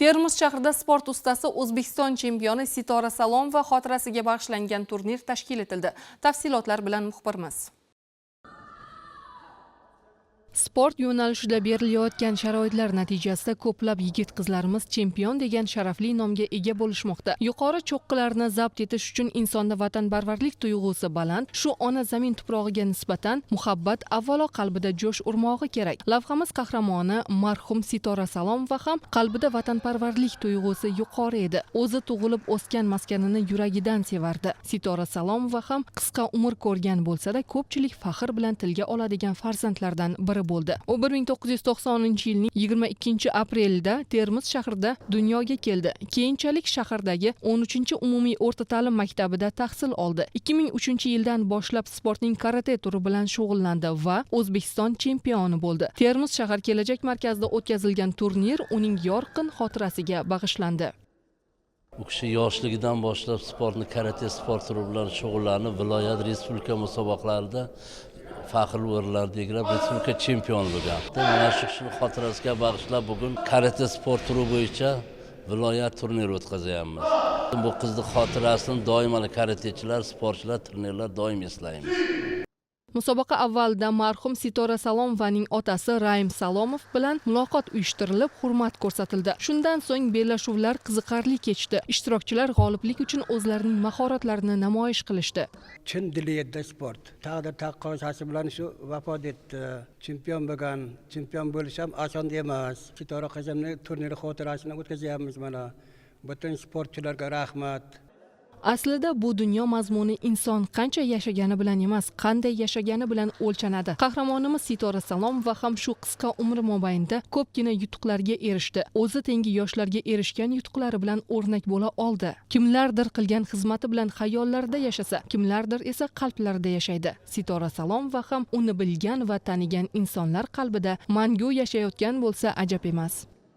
Termiz shahrida sport ustasi O'zbekiston chempioni Sitora Salomova xotirasiga bag'ishlangan turnir tashkil etildi. Tafsilotlar bilan muxbirimiz. Sport yo'nalishida berilayotgan sharoitlar natijasida ko'plab yigit-qizlarimiz chempion degan sharafli nomga ega bo'lishmoqda. Yuqori cho'qqilarni zabt etish uchun insonda vatanparvarlik tuyg'usi baland, shu ona zamin tuprog'iga nisbatan muhabbat avvalo qalbida jo'sh urmog'i kerak. Lavhamiz qahramoni marhum Sitora Salomova ham qalbida vatanparvarlik tuyg'usi yuqori edi. O'zi tug'ilib o'sgan maskanini yuragidan sevardi. Sitora Salomova ham qisqa umr ko'rgan bo'lsa-da, ko'pchilik faxr bilan tilga oladigan farzandlardan biri bo'ldi. U 1990-yilning 22-aprelida Termiz shahrida dunyoga keldi. Keyinchalik shahardagi 13-umumiy o'rta ta'lim maktabida tahsil oldi. 2003-yildan boshlab sportning karate turi bilan shug'ullandi va O'zbekiston chempioni bo'ldi. Termiz shahar kelajak markazida o'tkazilgan turnir uning yorqin xotirasiga bag'ishlandi. U kishi yoshligidan boshlab sportni karate sport turi bilan shug'ullanib, viloyat respublika musobaqalarida faxrli o'rinlarni egallab, respublika chempioni bo'lgan. Mana shu xotirasiga bag'ishlab bugun karate sport turi bo'yicha viloyat turniri o'tkazyapmiz. Bu qizning xotirasini doim karatechilar, sportchilar, trenerlar doim eslaymiz. Musobaqa avvalida marhum Sitora Salomovaning otasi Raim Salomov bilan muloqot uyushtirilib, hurmat ko'rsatildi. Shundan so'ng bellashuvlar qiziqarli kechdi. Ishtirokchilar g'oliblik uchun o'zlarining mahoratlarini namoyish qilishdi. Chin diliyatda sport. Taqdir taqozosi bilan shu vafot etdi. Chempion bo'lgan, chempion bo'lish ham oson emas. Sitora qizimning turniri xotirasini o'tkazyapmiz mana. Butun sportchilarga rahmat. Aslida bu dunyo mazmuni inson qancha yashagani bilan emas, qanday yashagani bilan o'lchanadi. Qahramonimiz Sitora Salomova ham shu qisqa umri mobaynida ko'pgina yutuqlarga erishdi. O'zi tengi yoshlarga erishgan yutuqlari bilan o'rnak bo'la oldi. Kimlardir qilgan xizmati bilan xayollarda yashasa, kimlardir esa qalblarida yashaydi. Sitora Salomova ham uni bilgan va tanigan insonlar qalbida mangu yashayotgan bo'lsa ajab emas.